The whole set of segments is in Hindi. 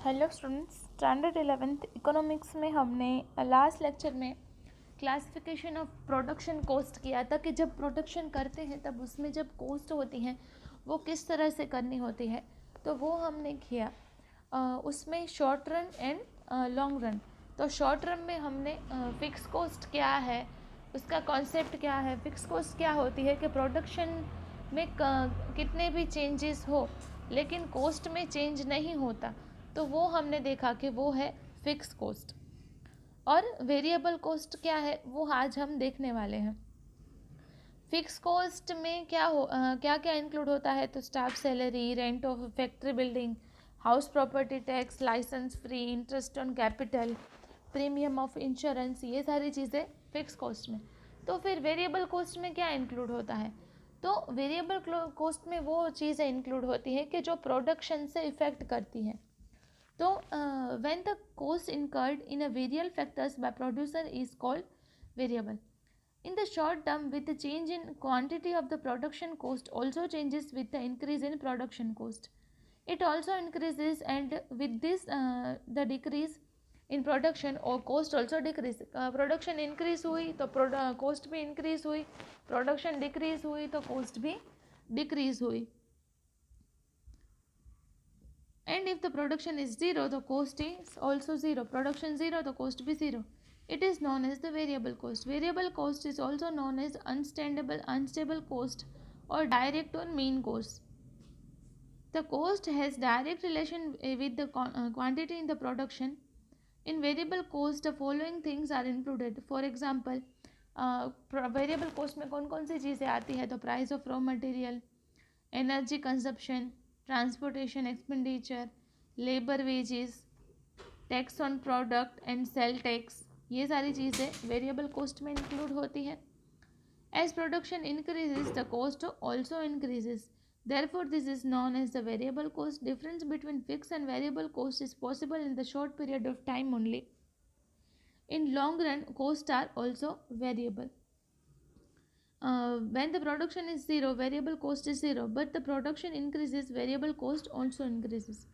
Hello students, standard 11th economics में हमने लास्ट लेक्चर में क्लासिफिकेशन ऑफ प्रोडक्शन कॉस्ट किया था कि जब प्रोडक्शन करते हैं तब उसमें जब कॉस्ट होती हैं वो किस तरह से करनी होती है, तो वो हमने किया। उसमें short run and long run. तो शॉर्ट रन में हमने फिक्स कॉस्ट क्या है, उसका कॉन्सेप्ट क्या है। फिक्स कॉस्ट क्या होती है कि प्रोडक्शन में कितने भी चेंजेस हो लेकिन कॉस्ट में चेंज नहीं होता, तो वो हमने देखा कि वो है फिक्स कॉस्ट। और वेरिएबल कॉस्ट क्या है वो आज हम देखने वाले हैं। फिक्स कॉस्ट में क्या क्या इंक्लूड होता है, तो staff salary, rent of factory building, house property tax, license free, interest on capital, premium of insurance, ये सारी चीज़ें फिक्स कॉस्ट में। तो फिर वेरिएबल कॉस्ट में क्या इंक्लूड होता है, तो वेरिएबल कॉस्ट में वो चीज़ें इंक्लूड होती हैं कि जो प्रोडक्शन से इफ़ेक्ट करती हैं। तो when the cost incurred in a variable factors by producer is called variable. In the short term, with the change in quantity of the production cost also changes with the increase in production cost. It also increases, and with this the decrease in production or cost also decrease. Production increase हुई तो cost भी increase हुई, production decrease हुई तो cost भी decrease हुई. And if the production is zero, the cost is also zero. Production zero, the cost be zero. It is known as the variable cost. Variable cost is also known as unstable cost or direct or mean cost. The cost has direct relation with the quantity in the production. In variable cost, the following things are included. For example, variable cost में कौन कौन सी चीज़ें आती है, तो price of raw material, energy consumption, transportation expenditure, labour wages, tax on product and sale tax, ये सारी चीज़ें वेरिएबल कॉस्ट में इंक्लूड होती है। As production increases the cost also increases, therefore this is known as the variable cost. Difference between fixed and variable cost is possible in the short period of time only. In long run, costs are also variable. When the production is zero, variable cost is zero, but the production increases, variable cost also increases.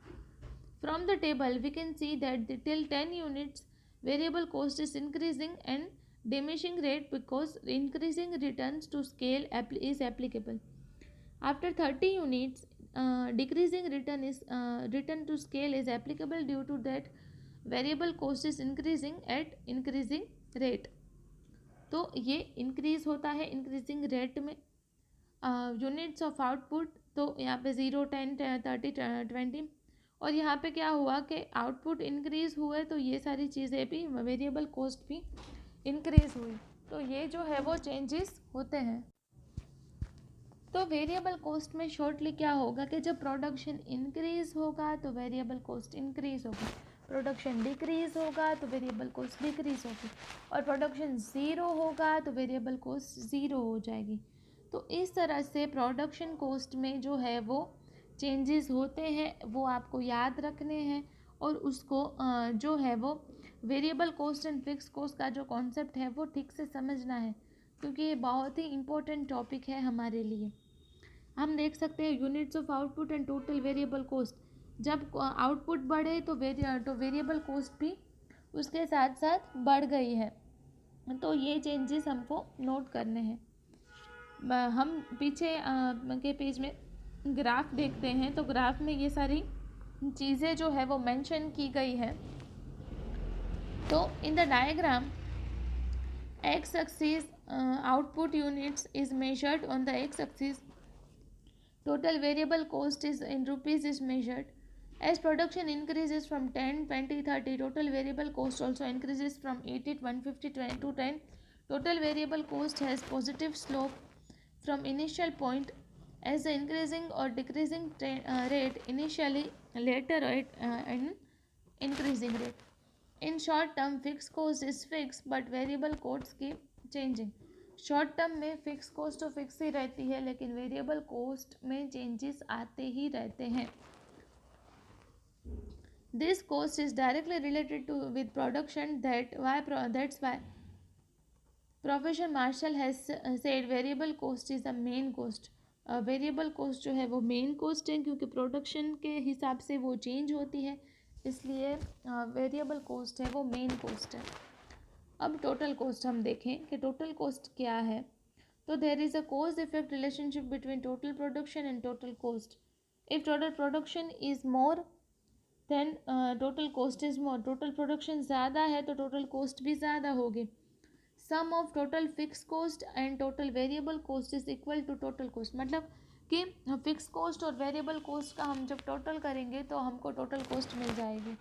From the table, we can see that till 10 units, variable cost is increasing and diminishing rate because increasing returns to scale is applicable. After 30 units, decreasing return to scale is applicable due to that variable cost is increasing at increasing rate. तो ये इंक्रीज होता है इंक्रीजिंग रेट में. यूनिट्स ऑफ आउटपुट, तो यहाँ पे 0, 10, 30, 20, और यहाँ पे क्या हुआ कि आउटपुट इंक्रीज हुए तो ये सारी चीज़ें भी, वेरिएबल कॉस्ट भी इंक्रीज हुई. तो ये जो है वो चेंजेस होते हैं. तो वेरिएबल कॉस्ट में शॉर्टली क्या होगा कि जब प्रोडक्शन इंक्रीज होगा तो वेरिएबल कॉस्ट इंक्रीज होगी, प्रोडक्शन डिक्रीज होगा तो वेरिएबल कॉस्ट डिक्रीज होगी, और प्रोडक्शन ज़ीरो होगा तो वेरिएबल कॉस्ट ज़ीरो हो जाएगी. तो इस तरह से प्रोडक्शन कॉस्ट में जो है वो चेंजेस होते हैं, वो आपको याद रखने हैं, और उसको जो है वो variable cost and fix cost का जो कॉन्सेप्ट है वो ठीक से समझना है, क्योंकि ये बहुत ही इम्पोर्टेंट टॉपिक है हमारे लिए. हम देख सकते हैं units of output and total variable cost. जब आउटपुट बढ़े तो वेरिएबल कॉस्ट भी उसके साथ साथ बढ़ गई है. तो ये चेंजेस हमको नोट करने हैं. हम पीछे के पेज में ग्राफ देखते हैं, तो ग्राफ में ये सारी चीज़ें जो है वो मेंशन की गई है. तो in the diagram, x axis output units is measured on the x axis. Total variable cost is in rupees is measured. As production increases from 10, 20, 30, total variable cost also increases from 80, 150 to 10. Total variable cost has positive slope from initial point as the increasing or decreasing rate initially, later and increasing rate. In short term, fixed cost is fixed but variable costs keep changing. Short term में फिक्स कॉस्ट तो फिक्स ही रहती है, लेकिन वेरिएबल कॉस्ट में चेंजेस आते ही रहते हैं. This cost is directly related to with production. that's why professor Marshall has said variable cost is the main cost. Variable cost जो है वो मेन कॉस्ट है, क्योंकि प्रोडक्शन के हिसाब से वो चेंज होती है. इसलिए वेरिएबल कॉस्ट है वो मेन कॉस्ट है। अब टोटल कॉस्ट हम देखें कि टोटल कॉस्ट क्या है। तो there is a cause effect relationship between total production and total cost. If total production is more than total cost is more. Total production ज़्यादा है तो टोटल कॉस्ट भी ज़्यादा होगी। Sum of total fix cost and total variable cost is equal to total cost. मतलब कि फिक्स कॉस्ट और वेरिएबल कॉस्ट का हम जब टोटल करेंगे तो हमको टोटल कॉस्ट मिल जाएगी।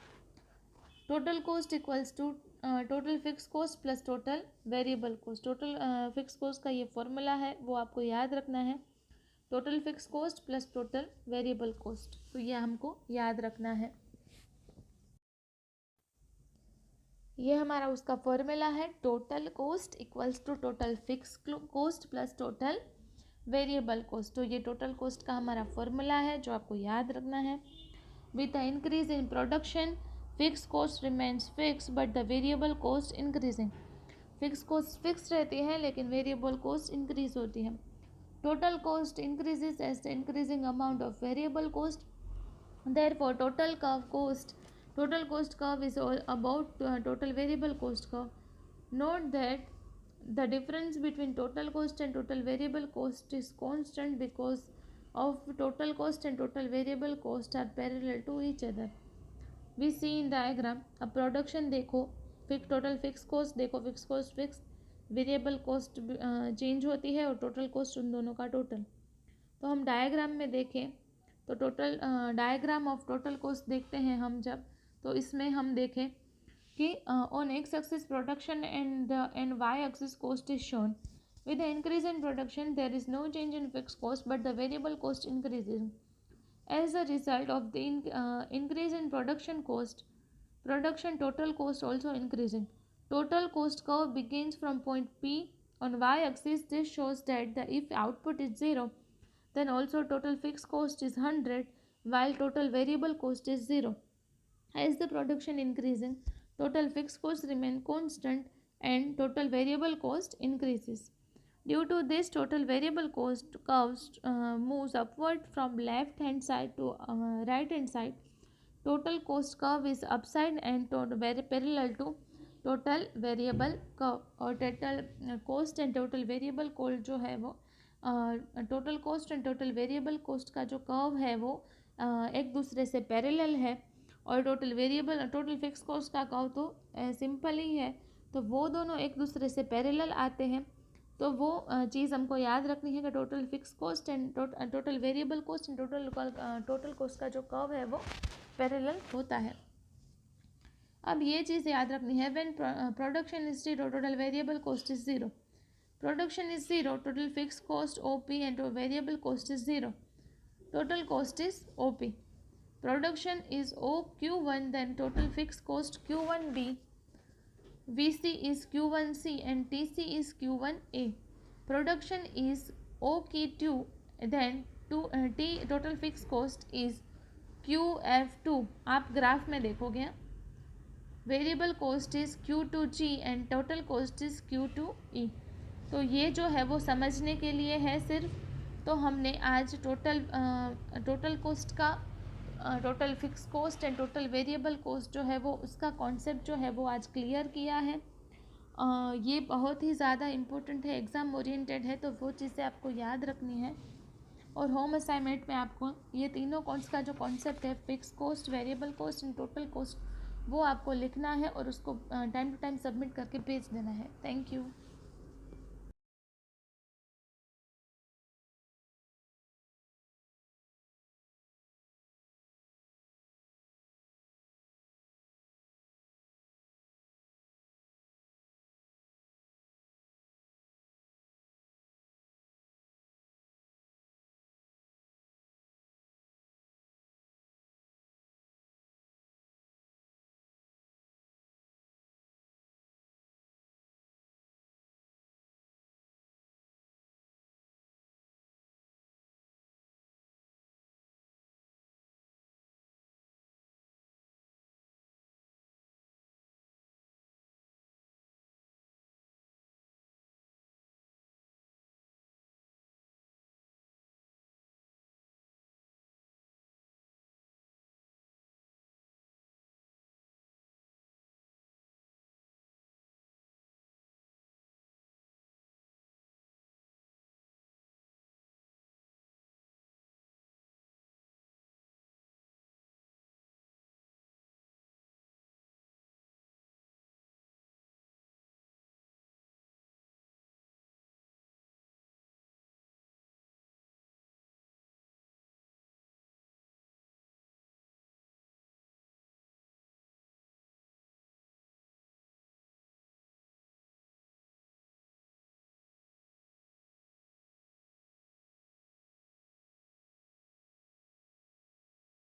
Total cost equals to total fix cost plus total variable cost. Total fix cost का ये फॉर्मूला है वो आपको याद रखना है, total fix cost plus total variable cost. तो ये हमको याद रखना है, ये हमारा उसका फॉर्मूला है। Total cost equals to total fix cost plus total variable cost. तो ये टोटल कॉस्ट का हमारा फॉर्मूला है जो आपको याद रखना है। With the increase in production fix cost remains fix but the variable cost increasing. Fix cost fix रहती है लेकिन वेरिएबल कॉस्ट इंक्रीज होती है। Total cost increases as the increasing amount of variable cost. Therefore, total cost curve is all about total variable cost curve. Note that the difference between total cost and total variable cost is constant because of total cost and total variable cost are parallel to each other. We see in diagram अब प्रोडक्शन देखो, टोटल फिक्स कॉस्ट देखो, fix cost fix, variable cost change होती है और टोटल कॉस्ट उन दोनों का टोटल। तो हम डायग्राम में देखें तो total diagram of total cost देखते हैं हम जब, तो इसमें हम देखें कि on X axis production and Y axis cost is shown. With the increase in production there is no change in fix cost but the variable cost increases. As a result of the increase in production cost, production total cost also increasing. Total cost curve begins from point P on y-axis. This shows that if output is 0, then also total fixed cost is 100, while total variable cost is 0. As the production increasing, total fixed cost remain constant and total variable cost increases. Due to this, total variable cost curve moves upward from left hand side to right hand side. Total cost curve is upside and very parallel to total variable curve। और total cost and total variable cost जो है वो total cost and total variable cost का जो कर्व है वो एक दूसरे से पैरेलल है, और टोटल फिक्स कॉस्ट का कर्व तो सिंपल ही है, तो वो दोनों एक दूसरे से पैरेलल आते हैं। तो वो चीज़ हमको याद रखनी है कि total fix cost and total variable cost and total cost का जो कर्व है वो पैरेलल होता है। अब ये चीज़ याद रखनी है, when production is 0 total variable cost is 0। Production is 0 total fix cost OP and variable cost is 0, total cost is OP। Production is OQ1 then total fixed cost Q1B, VC is Q1C and TC is Q1A. Production is OQ2 then T total fixed cost is QF2। आप ग्राफ में देखोगे variable cost is Q2G and total cost is Q2E। तो ये जो है वो समझने के लिए है सिर्फ। तो हमने आज टोटल कॉस्ट का total fix cost and total variable cost जो है वो उसका कॉन्सेप्ट जो है वो आज क्लियर किया है। ये बहुत ही ज़्यादा इम्पोर्टेंट है, एग्ज़ाम ओरिएंटेड है, तो वो चीज़ें आपको याद रखनी है। और होम असाइनमेंट में आपको ये तीनों कॉस्ट का जो कॉन्सेप्ट है, fix cost, variable cost and total cost, वो आपको लिखना है और उसको टाइम टू टाइम सबमिट करके भेज देना है। Thank you.